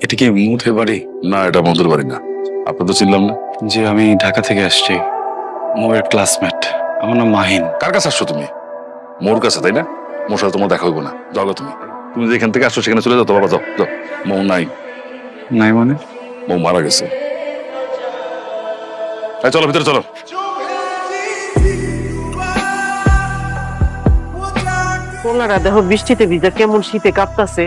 এটা কি মুথের বাড়ি? না, এটা মধুর বাড়ি না। আপনি তো চিনলাম না। যে আমি ঢাকা থেকে আসছি, মোয়ের ক্লাসমেট। আমার নাম মাহিন। কার কাছে আসছো তুমি? মোর কাছে, তাই না? মোর সাথে তোমার দেখা হইব না, যাও গো তুমি। তুমি যেখান থেকে আসছো সেখানে চলে যাও তো বাবা, যাও যাও। মৌ নাই। নাই মানে? মৌ মারা গেছে। এই চলো ভিতরে চলো। পোলারা দেখো বৃষ্টিতে ভিজা কেমন শীতে কাঁপতাছে,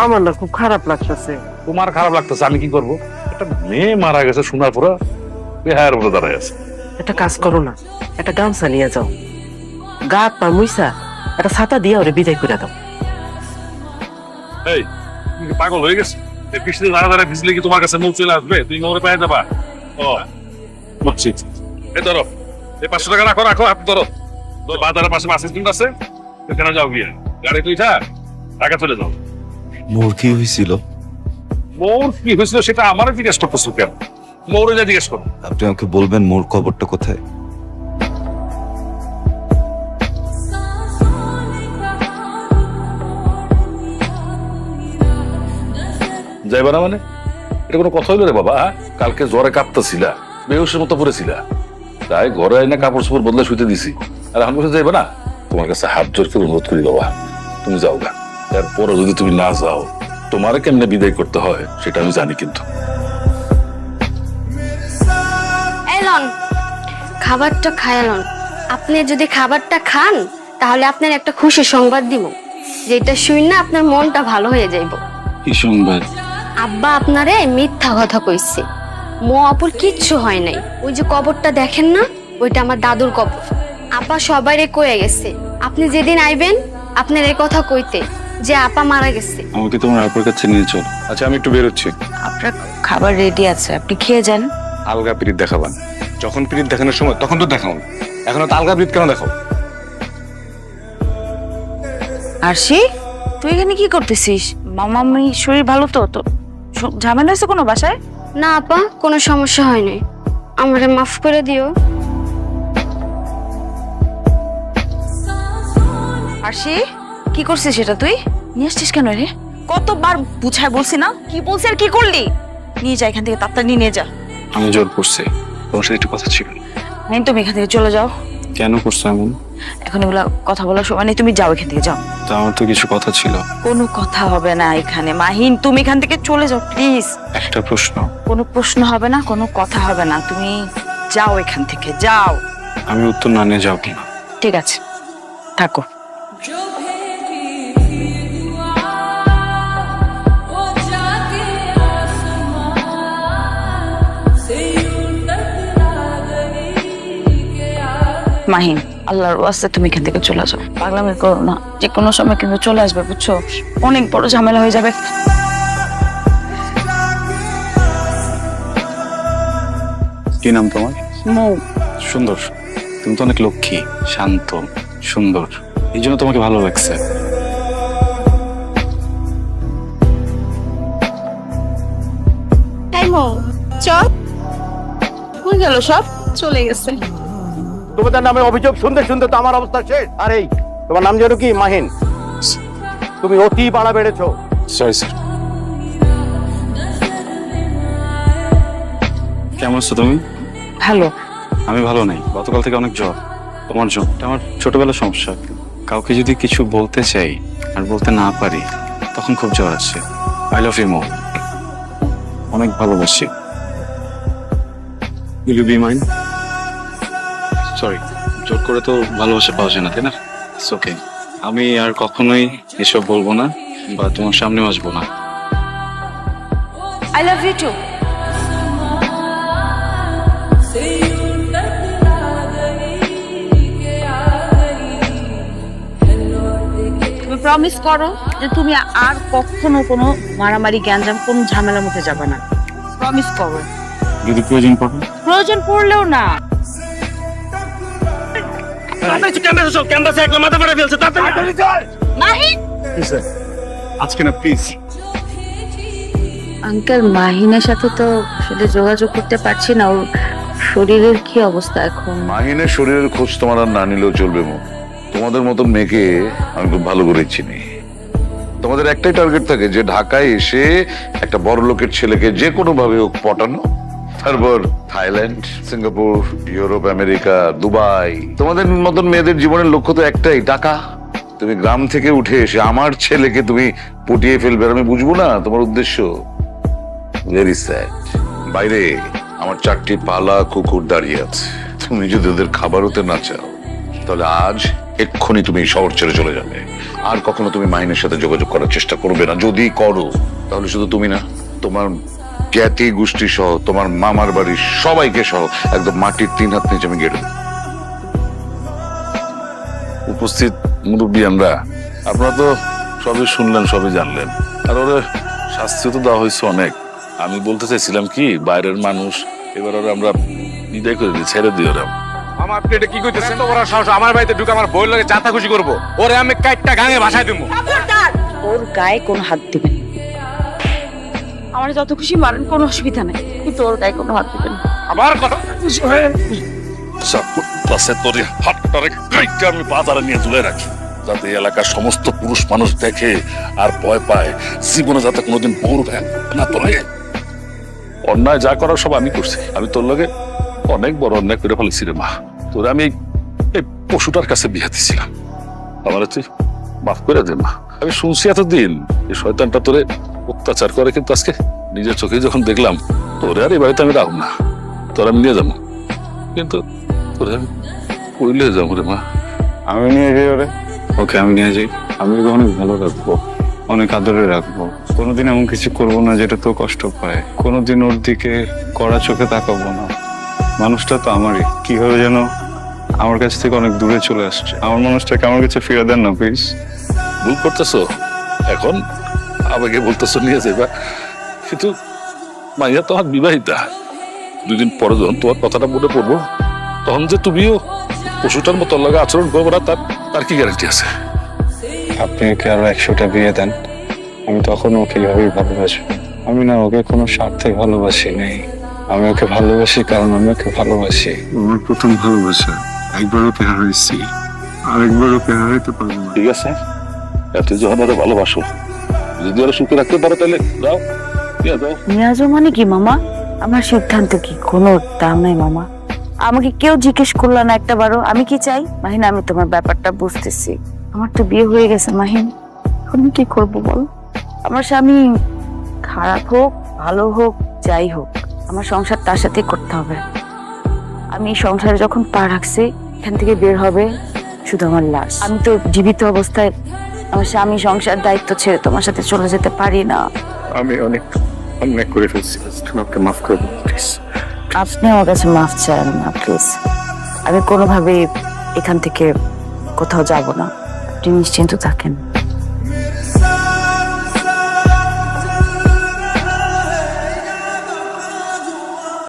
আমার না খুব খারাপ লাগতেছে। তোমার খারাপ লাগতেছে, আমি কি করবো? একটা মেয়ে মারা গেছে শোনার পরে বেহায়ের বলে দাঁড়ায় আছে। একটা কাজ করো না, একটা গামছা নিয়ে যাও, গা হাত পা মুইসা একটা ছাতা দিয়ে ওরে বিদায় করে দাও। এই তুমি কি পাগল হয়ে গেছে? এই বৃষ্টিতে দাঁড়া ভিজলে কি তোমার কাছে মৌ চলে আসবে? তুমি মৌরে পায়ে যাবা? ও বুঝছি। এই ধরো, এই 500 টাকা রাখো রাখো, আপনি ধরো। বাজারের পাশে বাস স্ট্যান্ড আছে, সেখানে যাও গিয়ে গাড়ি তুই টাকা চলে যাও। মোর কি হয়েছিল? মৌর কি হয়েছিল সেটা আমারও জিজ্ঞেস করতেছো কেন? মৌরে যা জিজ্ঞেস করো। আপনি আমাকে বলবেন মোর কবরটা কোথায়? যাইবা না মানে? এটা কোনো কথা হইলো রে বাবা? কালকে জ্বরে কাঁপতেছিলা, বেহুশের মতো পড়েছিলা, তাই ঘরে আইনা কাপড় চোপড় বদলে শুতে দিছি। আর এখন বসে যাইবা না? তোমার কাছে হাত জোর করে অনুরোধ করি বাবা, তুমি যাও গা। এরপরে যদি তুমি না যাও, তোমার কেমনে বিদায় করতে হয় সেটা আমি জানি। কিন্তু এলন, খাবারটা খায়ালন। আপনি যদি খাবারটা খান তাহলে আপনার একটা খুশি সংবাদ দিব, যেটা শুই না আপনার মনটা ভালো হয়ে যাইব। কি সংবাদ? আব্বা আপনারে মিথ্যা কথা কইছে, মো আপুর কিচ্ছু হয় নাই। ওই যে কবরটা দেখেন না, ওইটা আমার দাদুর কবর। আপা সবাইরে কয়ে গেছে আপনি যেদিন আইবেন আপনার এই কথা কইতে যে আপা মারা গেছে। আমাকে তোমার আপুর কাছে নিয়ে চল। আচ্ছা আমি একটু বেরোচ্ছি। আপনার খাবার রেডি আছে, আপনি খেয়ে যান। আলগা পিরিত দেখাবান। যখন পিরিত দেখানোর সময় তখন তো দেখাও না, এখন তো আলগা পিরিত কেন দেখাও? আরশি, তুই এখানে কি করতেছিস? মামামি শরীর ভালো তো? তো ঝামেলা হয়েছে কোনো বাসায়? না আপা, কোনো সমস্যা হয় নাই, আমারে মাফ করে দিও। আরশি, কি করছিস সেটা তুই নিয়ে আসছিস কেন রে? কতবার বুঝায় বলছি না, কি বলছি আর কি করলি? নিয়ে যা এখান থেকে, তাড়াতাড়ি নিয়ে যা। আমি জোর করছি, তোমার সাথে একটু কথা ছিল। তুমি এখান থেকে চলে যাও। কেন করছো এমন? এখন এগুলা কথা বলার সময় নেই, তুমি যাও এখান থেকে, যাও। তো আমার তো কিছু কথা ছিল। কোনো কথা হবে না এখানে মাহিন, তুমি এখান থেকে চলে যাও প্লিজ। একটা প্রশ্ন। কোনো প্রশ্ন হবে না, কোনো কথা হবে না, তুমি যাও এখান থেকে, যাও। আমি উত্তর না নিয়ে যাবো না। ঠিক আছে, থাকো। মাহিন, আল্লাহর ওয়াস্তে তুমি এখান থেকে চলে যাও, পাগলামি করো না। যে কোনো সময় কিন্তু চলে আসবে, বুঝছো? অনেক বড় ঝামেলা হয়ে যাবে। কি নাম তোমার? মৌ। সুন্দর। তুমি তো অনেক লক্ষ্মী, শান্ত, সুন্দর, এই জন্য তোমাকে ভালো লাগছে। তাই মো চল। কই গেল সব? চলে গেছে। তোমাদের নামে অভিযোগ শুনতে শুনতে তো আমার অবস্থা শেষ। আর এই তোমার নাম যেন কি? মাহিন। তুমি অতি বাড়া বেড়েছো। Sorry sir. কেমন আছো তুমি? ভালো। আমি ভালো নেই, গতকাল থেকে অনেক জ্বর। তোমার জ্বর? এটা আমার ছোটবেলার সমস্যা। কাউকে যদি কিছু বলতে চাই আর বলতে না পারি তখন খুব জ্বর আসছে। আই লাভ ইউ মৌ, অনেক ভালোবাসি। Will you be mine? Sorry, জোর করে তো ভালোবাসা পাওয়া যায় না, তাই না? It's okay. আমি আর কখনোই এসব বলবো না বা তোমার সামনেও আসবো না। I love you too. তুমি প্রমিস করো যে তুমি আর কখনো কোনো মারামারি, গ্যাঞ্জাম, কোনো ঝামেলার মধ্যে যাবে না। প্রমিস করো। যদি প্রয়োজন পড়ে? প্রয়োজন পড়লেও না। মাহিন, আজকে না প্লিজ। আঙ্কেল, মাহিনের সাথে তো আসলে যোগাযোগ করতে পারছি না। ওর শরীরের কি অবস্থা এখন? মাহিনের শরীরের খোঁজ তোমার আর না নিলেও চলবে মো। তোমাদের মতন মেয়েকে আমি খুব ভালো করে চিনি। তোমাদের একটাই টার্গেট থাকে যে ঢাকায় এসে একটা বড় লোকের ছেলেকে যে কোনো ভাবে হোক পটানো, তারপর Thailand, Singapore, Europe, America, Dubai. তোমাদের মতন মেয়েদের জীবনের লক্ষ্য তো একটাই, টাকা। তুমি গ্রাম থেকে উঠে এসে আমার ছেলেকে তুমি পটিয়ে ফেলবে, আর আমি বুঝবো না তোমার উদ্দেশ্য। Very sad. বাইরে আমার 4টি পালা কুকুর দাঁড়িয়ে আছে, তুমি যদি ওদের খাবার হতে না চাও তাহলে আজ এক্ষুনি তুমি শহর ছেড়ে চলে যাবে। আর কখনো তুমি মাহিনের সাথে যোগাযোগ করার চেষ্টা করবে না। যদি করো তাহলে শুধু তুমি না, তোমার জ্ঞাতি গোষ্ঠী সহ, তোমার মামার বাড়ির সবাইকে সহ একদম মাটির 3 হাত নিচে আমি গেড়ে দেব। উপস্থিত মুরব্বী, আপনারা তো সবই শুনলেন, সবই জানলেন, আর ওরা শাস্তি তো দেওয়া হয়েছে অনেক। আমি বলতে চাইছিলাম কি, বাইরের মানুষ এবার ওরা আমরা বিদায় করে দিই, ছেড়ে দিই ওরা। আমার আপনি এটা কি কইতেছেন? তো ওরা সাহস আমার বাড়িতে ঢুকে আমার বউর লাগে চাতা খুশি করবো, ওরে আমি কাইটটা গাঙে ভাষায় দিব। ওর গায়ে কোনো হাত দিবেন। আমার যত খুশি মারেন, কোনো অসুবিধা নেই, কিন্তু ওর গায়ে কোনো হাত দিবেন। আবার কথা আমি বাজারে নিয়ে তুলে রাখি, যাতে এলাকার সমস্ত পুরুষ মানুষ দেখে আর ভয় পায়, জীবনে যাতে কোনোদিন বউর ভ্যান না তোলে। অন্যায় যা করার সব আমি করছি। আমি তোর লগে অনেক বড় অন্যায় করে ফেলেছি রে মা। তোরে আমি এই পশুটার কাছে বিয়ে দিছিলাম, আমার তুই মাফ করে দে মা। আমি শুনছি এতদিন এই শয়তানটা তোরে অত্যাচার করে, কিন্তু আজকে নিজের চোখে যখন দেখলাম তোরে আর এই বাড়িতে আমি রাখব না, তোর আমি নিয়ে যাবো, কিন্তু তোরে আমি কইলে যাবো রে মা। আমি নিয়ে যাই ওরে, ওকে আমি নিয়ে যাই। আমি ওকে অনেক ভালো রাখবো, অনেক আদরে রাখবো। কোনোদিন এমন কিছু করবো না যেটা তো কষ্ট পায়। কোনোদিন ওর দিকে কড়া চোখে তাকাবো না। মানুষটা তো আমারই, কিভাবে যেন আমার কাছ থেকে অনেক দূরে চলে আসছে। আমার মানুষটাকে আমার কাছে ফিরে দেন না প্লিজ। ভুল করতেছো, এখন আমাকে বলতেছো নিয়ে যাবা, কিন্তু মাইয়া তোমার বিবাহিতা। 2 দিন পরে যখন তোমার কথাটা মনে পড়বো, তখন যে তুমিও পশুটার মতো লাগে আচরণ করবো না, তার কি গ্যারান্টি আছে? আপনি ওকে আরো 100টা বিয়ে দেন, আমি তখন ওকে এইভাবেই ভালোবাসবো। আমি না ওকে কোনো স্বার্থে ভালোবাসি নেই, আমি ওকে ভালোবাসি কারণ আমি ওকে ভালোবাসি। আমার প্রথম ভালোবাসা, একবার ওকে হারাইছি, আরেকবার ওকে হারাইতে পারবো না। ঠিক আছে, এত যখন ওরা ভালোবাসো, যদি ওরা সুখে রাখতে পারো তাহলে দাও, নিয়ে দাও। নিয়াজো মানে কি মামা? আমার সিদ্ধান্ত কি কোনো দাম নাই মামা। আমাকে কেউ জিজ্ঞেস করলো না একটা বারও আমি কি চাই। মাহিন, আমি তোমার ব্যাপারটা বুঝতেছি, আমার তো বিয়ে হয়ে গেছে মাহিন, এখন আমি কি করবো বল? আমার স্বামী খারাপ হোক ভালো হোক যাই হোক, আমার সংসার তার সাথে করতে হবে। আমি এই সংসারে যখন পা রাখছি, এখান থেকে বের হবে শুধু আমার লাশ। আমি তো জীবিত অবস্থায় আমার স্বামী সংসার দায়িত্ব ছেড়ে তোমার সাথে চলে যেতে পারি না। আমি অনেক অন্যায় করে ফেলছি, আমাকে মাফ করে দিন প্লিজ। আপনি আমার কাছে মাফ চান না প্লিজ। আমি কোনোভাবেই এখান থেকে কোথাও যাব না, আপনি নিশ্চিন্ত থাকেন।